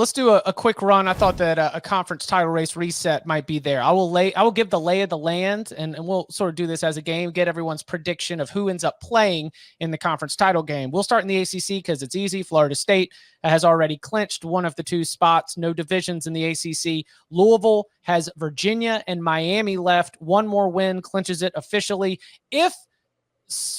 let's do a quick run. I thought that a conference title race reset might be there. I will give the lay of the land, and we'll sort of do this as a game, get everyone's prediction of who ends up playing in the conference title game. We'll start in the ACC because it's easy. Florida State has already clinched one of the two spots. No divisions in the ACC. Louisville has Virginia and Miami left. One more win clinches it officially. If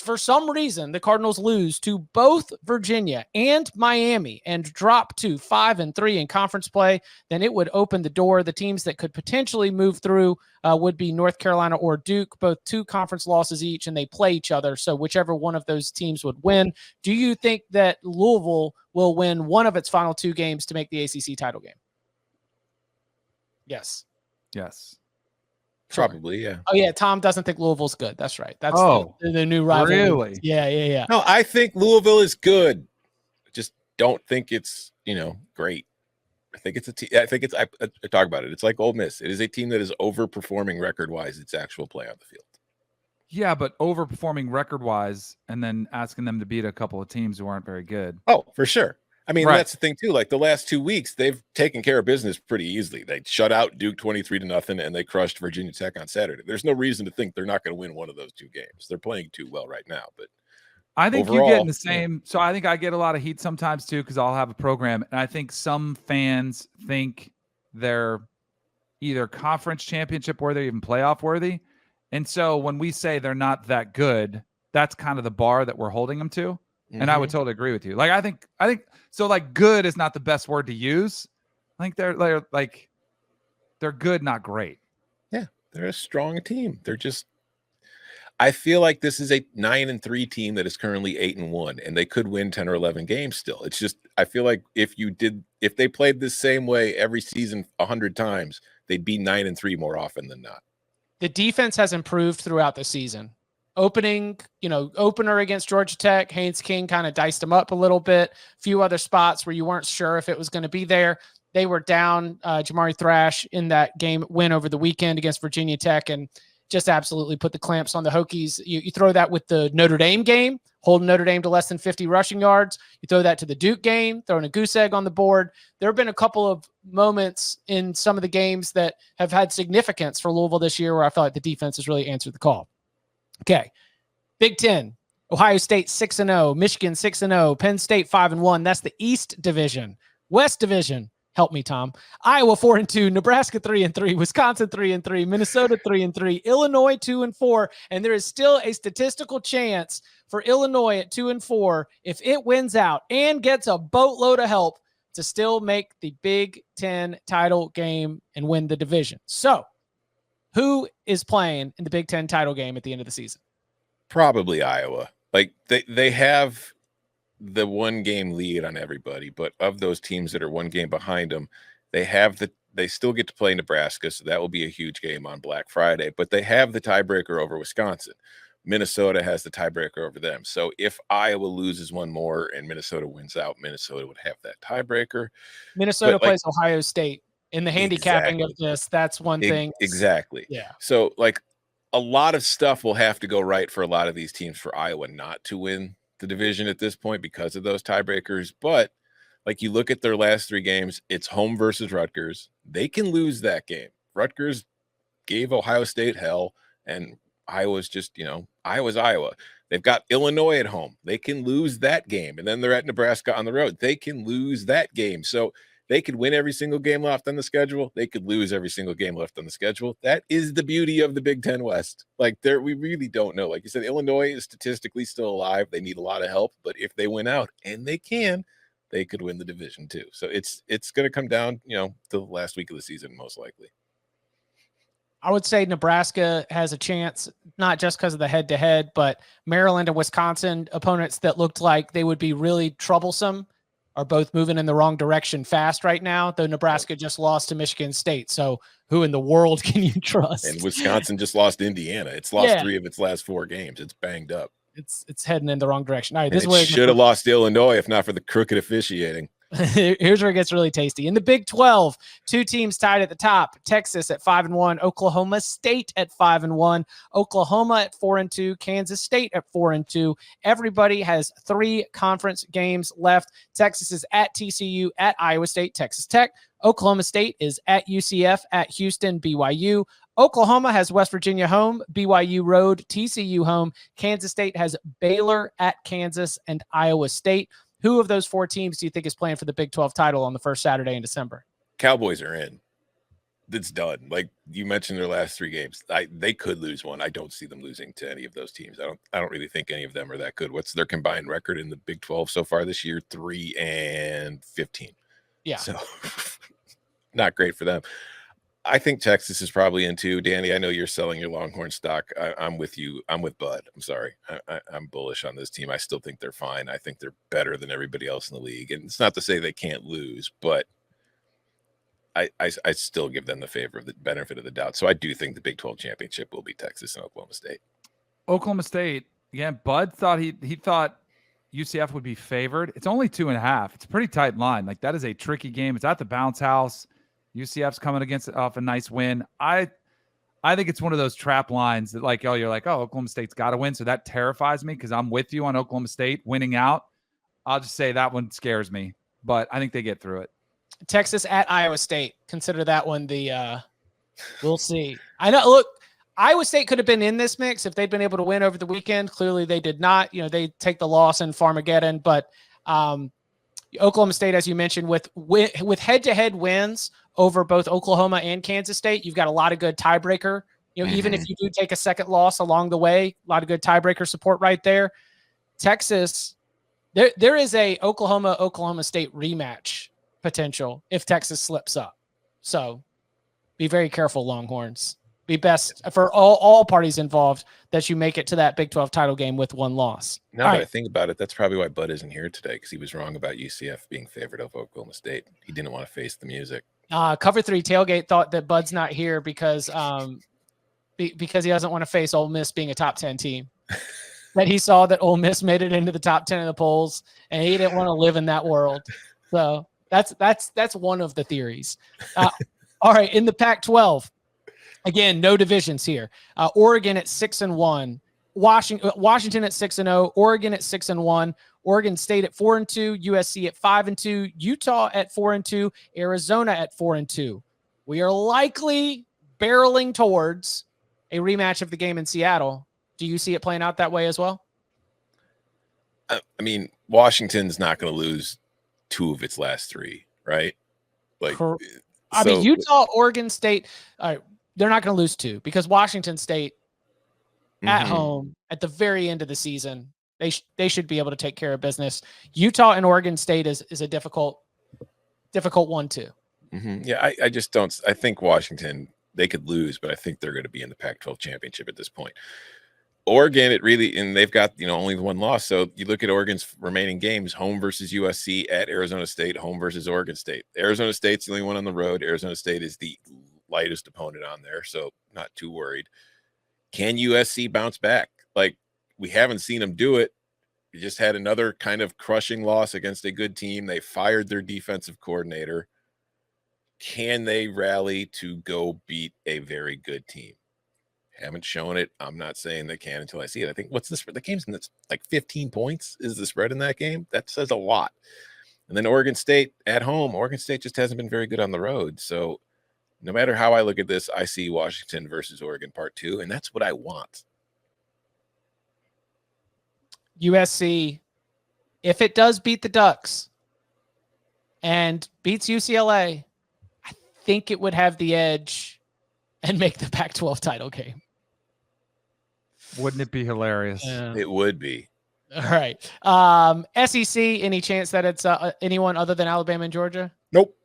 for some reason the Cardinals lose to both Virginia and Miami and drop to 5-3 in conference play, then it would open the door. The teams that could potentially move through would be North Carolina or Duke, both 2 conference losses each, and they play each other. So whichever one of those teams would win. Do you think that Louisville will win one of its final 2 games to make the ACC title game? Yes. Probably, yeah. Oh, yeah. Tom doesn't think Louisville's good. That's right. That's the new rival. Really? Yeah. No, I think Louisville is good. I just don't think it's, great. I think it's I talk about it. It's like Ole Miss. It is a team that is overperforming record-wise its actual play on the field. Yeah, but overperforming record-wise and then asking them to beat a couple of teams who aren't very good. Oh, for sure. I mean, Right. That's the thing too. Like the last 2 weeks, they've taken care of business pretty easily. They shut out Duke 23-0, and they crushed Virginia Tech on Saturday. There's no reason to think they're not going to win one of those 2 games. They're playing too well right now. But I think overall, you get in the same. So I think I get a lot of heat sometimes too because I'll have a program, and I think some fans think they're either conference championship worthy or even playoff worthy. And so when we say they're not that good, that's kind of the bar that we're holding them to. And I would totally agree with you. Like I think so. Like good is not the best word to use. I think they're good, not great. Yeah, they're a strong team. They're just. I feel like this is a 9-3 team that is currently 8-1, and they could win 10 or 11 games still. It's just I feel like if they played the same way every season 100 times, they'd be 9-3 more often than not. The defense has improved throughout the season. Opener against Georgia Tech, Haynes King kind of diced them up a little bit. A few other spots where you weren't sure if it was going to be there. They were down Jamari Thrash in that game win over the weekend against Virginia Tech and just absolutely put the clamps on the Hokies. You throw that with the Notre Dame game, holding Notre Dame to less than 50 rushing yards. You throw that to the Duke game, throwing a goose egg on the board. There have been a couple of moments in some of the games that have had significance for Louisville this year where I felt like the defense has really answered the call. Okay. Big Ten, Ohio State 6-0, Michigan 6-0, Penn State 5-1. That's the East Division. West Division, help me, Tom. Iowa 4-2, Nebraska 3-3, Wisconsin 3-3, Minnesota 3-3, Illinois 2-4, and there is still a statistical chance for Illinois at 2-4 if it wins out and gets a boatload of help to still make the Big Ten title game and win the division. So, who is playing in the Big Ten title game at the end of the season? Probably Iowa. Like they have the 1 game lead on everybody, but of those teams that are 1 game behind them, they still get to play Nebraska, so that will be a huge game on Black Friday, but they have the tiebreaker over Wisconsin. Minnesota has the tiebreaker over them. So if Iowa loses 1 more and Minnesota wins out, Minnesota would have that tiebreaker. Minnesota plays Ohio State. In the handicapping of this, that's one thing. Exactly. Yeah. So, a lot of stuff will have to go right for a lot of these teams for Iowa not to win the division at this point because of those tiebreakers. But, you look at their last 3 games, it's home versus Rutgers. They can lose that game. Rutgers gave Ohio State hell, and Iowa's just, Iowa's Iowa. They've got Illinois at home. They can lose that game. And then they're at Nebraska on the road. They can lose that game. So, they could win every single game left on the schedule. They could lose every single game left on the schedule. That is the beauty of the Big Ten West. We really don't know. Like you said, Illinois is statistically still alive. They need a lot of help, but if they win out, and they can, they could win the division too. So it's going to come down, to the last week of the season, most likely. I would say Nebraska has a chance, not just because of the head-to-head, but Maryland and Wisconsin opponents that looked like they would be really troublesome are both moving in the wrong direction fast right now, though Nebraska just lost to Michigan State. So who in the world can you trust? And Wisconsin just lost to Indiana. It's lost 3 of its last 4 games. It's banged up. It's heading in the wrong direction. All right, this should have lost to Illinois if not for the crooked officiating. Here's where it gets really tasty. In the Big 12, two teams tied at the top. Texas at 5-1, Oklahoma State at 5-1, Oklahoma at 4-2, Kansas State at 4-2. Everybody has 3 conference games left. Texas is at TCU, at Iowa State, Texas Tech. Oklahoma State is at UCF, at Houston, BYU. Oklahoma has West Virginia home, BYU road, TCU home. Kansas State has Baylor at Kansas and Iowa State. Who of those 4 teams do you think is playing for the Big 12 title on the first Saturday in December? Cowboys are in. It's done. Like you mentioned, their last 3 games, they could lose one. I don't see them losing to any of those teams. I don't really think any of them are that good. What's their combined record in the Big 12 so far this year? 3-15. Yeah. So not great for them. I think Texas is probably in too. Danny, I know you're selling your Longhorn stock. I'm with you. I'm with Bud. I'm sorry. I'm bullish on this team. I still think they're fine. I think they're better than everybody else in the league. And it's not to say they can't lose, but I still give them the benefit of the doubt. So I do think the Big 12 championship will be Texas and Oklahoma State. Oklahoma State, again, Bud thought he thought UCF would be favored. It's only 2.5. It's a pretty tight line. Like, that is a tricky game. It's at the bounce house. UCF's coming off a nice win. I think it's one of those trap lines that, like, you're like, oh, Oklahoma State's got to win. So that terrifies me because I'm with you on Oklahoma State winning out. I'll just say that one scares me, but I think they get through it. Texas at Iowa State. Consider that one we'll see. I know, look, Iowa State could have been in this mix if they'd been able to win over the weekend. Clearly they did not. They take the loss in Farmageddon, but Oklahoma State, as you mentioned, with head-to-head wins over both Oklahoma and Kansas State, you've got a lot of good tiebreaker. Even if you do take a second loss along the way, a lot of good tiebreaker support right there. Texas, there is a Oklahoma State rematch potential if Texas slips up. So be very careful, Longhorns. Be best for all parties involved that you make it to that Big 12 title game with 1 loss. Now that I think about it, that's probably why Bud isn't here today, because he was wrong about UCF being favored over Oklahoma State. He didn't want to face the music. Cover 3 Tailgate thought that Bud's not here because he doesn't want to face Ole Miss being a top 10 team. That he saw that Ole Miss made it into the top 10 of the polls, and he didn't want to live in that world. So that's one of the theories. All right, in the Pac-12. Again, no divisions here. Oregon at 6-1, Washington at 6-0, Oregon at 6-1, Oregon State at 4-2, USC at 5-2, Utah at 4-2, Arizona at 4-2. We are likely barreling towards a rematch of the game in Seattle. Do you see it playing out that way as well? I mean, Washington's not going to lose 2 of its last 3, right? Like, I mean, Utah, Oregon State. They're not going to lose 2 because Washington State at home at the very end of the season, they should be able to take care of business. Utah and Oregon State is a difficult one too. Yeah, I just don't. I think Washington, they could lose, but I think they're going to be in the Pac-12 championship at this point. Oregon, and they've got only 1 loss. So you look at Oregon's remaining games: home versus USC, at Arizona State, home versus Oregon State. Arizona State's the only one on the road. Arizona State is the lightest opponent on there, so not too worried. Can USC bounce back? Like, we haven't seen them do it. We just had another kind of crushing loss against a good team. They fired their defensive coordinator. Can they rally to go beat a very good team? Haven't shown it. I'm not saying they can until I see it. I think what's the spread? The game's in like 15 points is the spread in that game. That says a lot. And then Oregon State at home. Oregon State just hasn't been very good on the road. So no matter how I look at this, I see Washington versus Oregon part 2, and that's what I want. USC, if it does beat the Ducks and beats UCLA, I think it would have the edge and make the Pac-12 title game. Wouldn't it be hilarious? Yeah. It would be. All right. SEC, any chance that it's anyone other than Alabama and Georgia? Nope.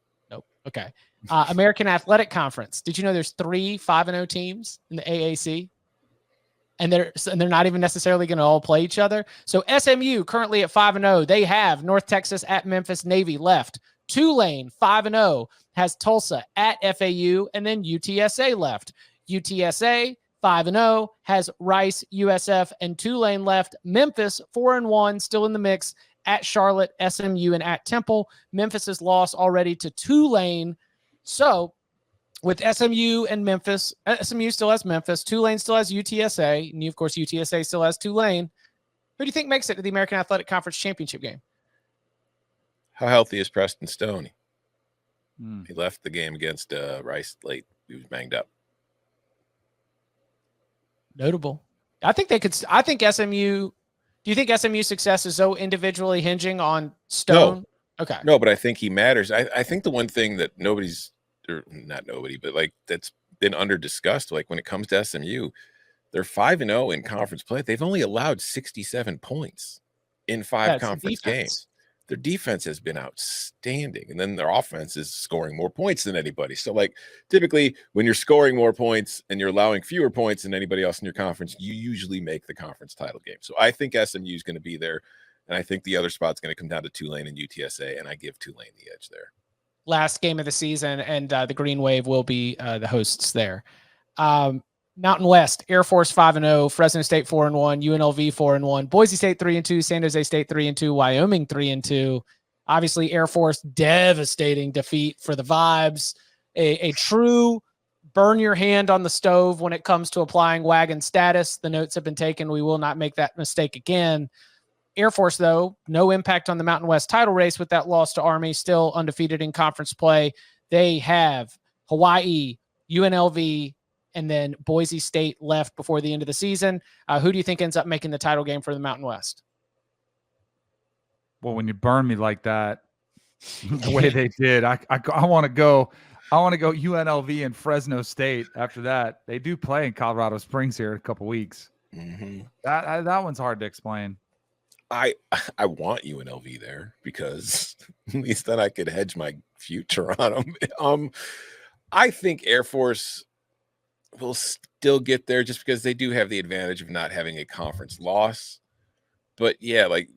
Okay. American Athletic Conference. Did you know there's 3 5-0 teams in the AAC? And they're not even necessarily going to all play each other. So SMU currently at 5-0. They have North Texas at Memphis, Navy left. Tulane 5-0 has Tulsa at FAU, and then UTSA left. UTSA 5-0 has Rice, USF, and Tulane left. Memphis 4-1, still in the mix at Charlotte, SMU, and at Temple. Memphis has lost already to Tulane. So with SMU and Memphis, SMU still has Memphis. Tulane still has UTSA. And of course, UTSA still has Tulane. Who do you think makes it to the American Athletic Conference Championship game? How healthy is Preston Stoney? Hmm. He left the game against Rice late. He was banged up. Notable. I think SMU. Do you think SMU success is so individually hinging on Stone? No. Okay. No, but I think he matters. I think the one thing that not nobody, but like that's been under discussed, like when it comes to SMU, they're 5-0 in conference play. They've only allowed 67 points in 5 conference games. Their defense has been outstanding, and then their offense is scoring more points than anybody. So, like, typically when you're scoring more points and you're allowing fewer points than anybody else in your conference, you usually make the conference title game. So I think SMU is going to be there, and I think the other spot's going to come down to Tulane and UTSA, and I give Tulane the edge there. Last game of the season, and the Green Wave will be the hosts there. Mountain West, Air Force 5-0, Fresno State 4-1, UNLV 4-1, Boise State 3-2, San Jose State 3-2, Wyoming 3-2. Obviously, Air Force devastating defeat for the Vibes. A true burn your hand on the stove when it comes to applying wagon status. The notes have been taken. We will not make that mistake again. Air Force, though, no impact on the Mountain West title race with that loss to Army, still undefeated in conference play. They have Hawaii, UNLV, and then Boise State left before the end of the season. Who do you think ends up making the title game for the Mountain West? Well, when you burn me like that, the way they did, I want to go. I want to go UNLV and Fresno State after that. They do play in Colorado Springs here in a couple weeks. Mm-hmm. That one's hard to explain. I want UNLV there because at least then I could hedge my future on them. I think Air Force will still get there just because they do have the advantage of not having a conference loss. But yeah, like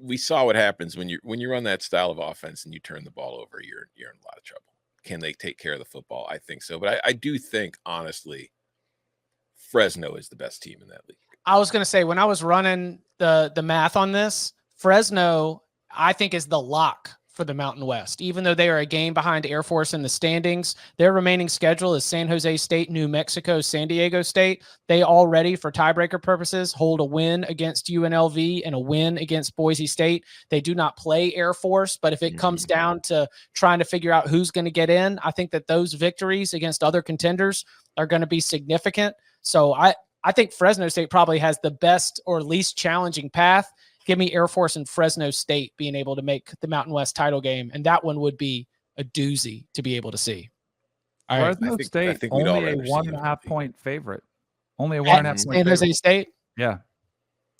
we saw what happens when you run that style of offense and you turn the ball over, you're in a lot of trouble. Can they take care of the football? I think so. But I do think, honestly, Fresno is the best team in that league. I was going to say, when I was running the math on this, Fresno, I think, is the lock for the Mountain West. Even though they are a game behind Air Force in the standings, their remaining schedule is San Jose State, New Mexico, San Diego State. They already, for tiebreaker purposes, hold a win against UNLV and a win against Boise State. They do not play Air Force, but if it comes down to trying to figure out who's going to get in, I think that those victories against other contenders are going to be significant. So I think Fresno State probably has the best or least challenging path. Give me Air Force and Fresno State being able to make the Mountain West title game, and that one would be a doozy to be able to see. All right. Fresno State only a 1.5 point favorite. Only a 1.5 point San Jose State. Yeah.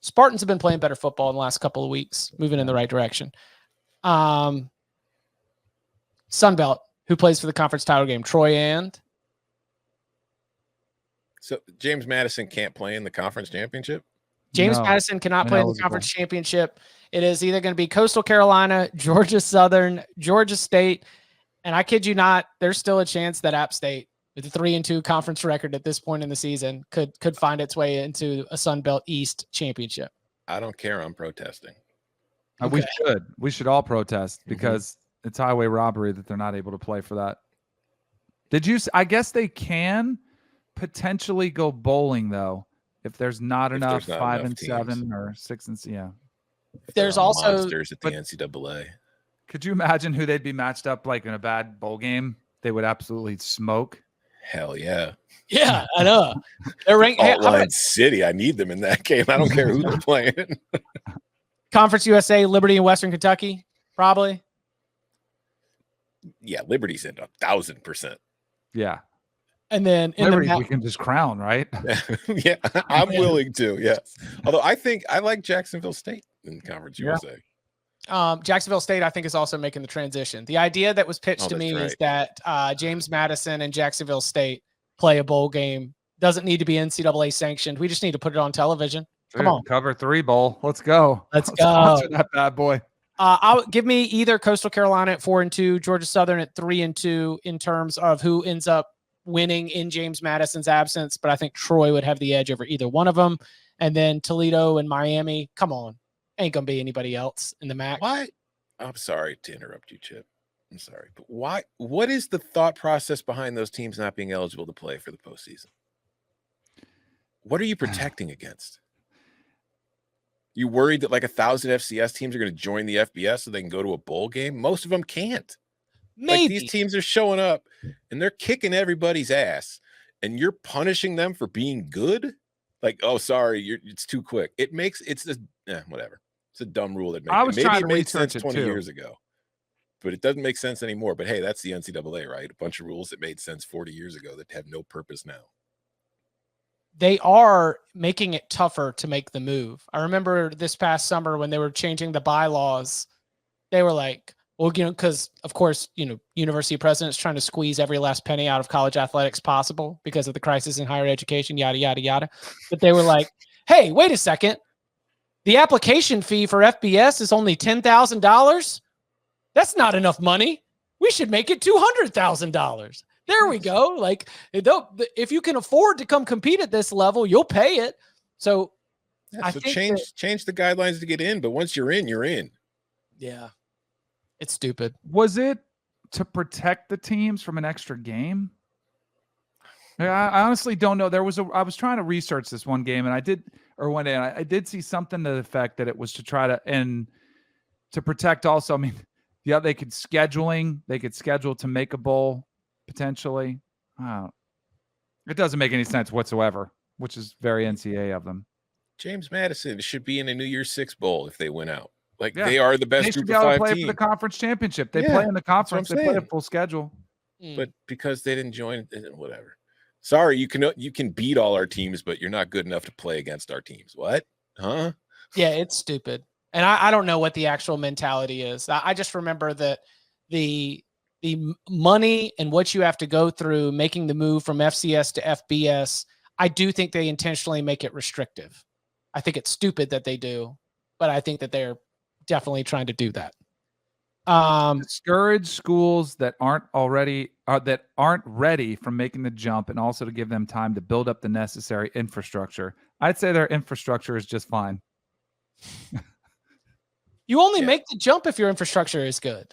Spartans have been playing better football in the last couple of weeks, moving in the right direction. Sunbelt, who plays for the conference title game, Troy and? So James Madison can't play in the conference championship? James Madison cannot play in the conference championship. It is either going to be Coastal Carolina, Georgia Southern, Georgia State, and I kid you not, there's still a chance that App State, with a 3-2 conference record at this point in the season, could find its way into a Sun Belt East championship. I don't care. I'm protesting. Okay. We should all protest because it's highway robbery that they're not able to play for that. I guess they can potentially go bowling though. If there's not enough 5 and 7 or 6 and yeah. There's also monsters at the NCAA. Could you imagine who they'd be matched up like in a bad bowl game? They would absolutely smoke. Hell yeah. Yeah, I know. They're ranked. Outline City. I need them in that game. I don't care who they're playing. Conference USA, Liberty and Western Kentucky, probably. Yeah, Liberty's in 1,000%. Yeah. And then Liberty, we can just crown, right? Yeah, I'm willing to. Yes. Although I think I like Jacksonville State in Conference USA. Jacksonville State, I think, is also making the transition. The idea that was pitched to me is that James Madison and Jacksonville State play a bowl game. Doesn't need to be NCAA sanctioned. We just need to put it on television. Come on. Cover 3 bowl. Let's go. Let's go. That bad boy. I'll give me either Coastal Carolina at 4-2, Georgia Southern at 3-2 in terms of who ends up winning in James Madison's absence, but I think Troy would have the edge over either one of them. And then Toledo and Miami, come on. Ain't gonna be anybody else in the MAC. Why? I'm sorry to interrupt you, Chip. I'm sorry, but why? What is the thought process behind those teams not being eligible to play for the postseason? What are you protecting against? You worried that like 1,000 FCS teams are going to join the FBS so they can go to a bowl game? Most of them can't. Maybe Like, these teams are showing up and they're kicking everybody's ass, and you're punishing them for being good. Like, oh, sorry, it's too quick. It's just whatever. It's a dumb rule that I was maybe trying it to made sense research it 20 too. years ago, but it doesn't make sense anymore. But hey, that's the NCAA, right? A bunch of rules that made sense 40 years ago that have no purpose now. they are making it tougher to make the move. I remember this past summer when they were changing the bylaws, they were like, well, because of course, university presidents trying to squeeze every last penny out of college athletics possible because of the crisis in higher education, yada, yada, yada. But they were like, hey, wait a second. The application fee for FBS is only $10,000. That's not enough money. We should make it $200,000. There we go. Like, if you can afford to come compete at this level, you'll pay it. So, I think change the guidelines to get in, but once you're in, you're in. Yeah, it's stupid. Was it to protect the teams from an extra game? I honestly don't know. I was trying to research this one game, and I did see something to the effect that it was to try to protect also. I mean, yeah, they could schedule to make a bowl potentially. It doesn't make any sense whatsoever, which is very NCAA of them. James Madison should be in a New Year's Six bowl if they win out. Like, Yeah. they are the best They group should be of able to 5 play team. for the conference championship. They Yeah, play in the conference. what I'm They play a saying. full schedule. But because they didn't join, whatever. Sorry, you can beat all our teams, but you're not good enough to play against our teams. What? Huh? Yeah, it's stupid. And I don't know what the actual mentality is. I just remember that the money and what you have to go through making the move from FCS to FBS, I do think they intentionally make it restrictive. I think it's stupid that they do, but I think that they're definitely trying to do that. Discourage schools that aren't ready from making the jump, and also to give them time to build up the necessary infrastructure. I'd say their infrastructure is just fine. You only make the jump if your infrastructure is good.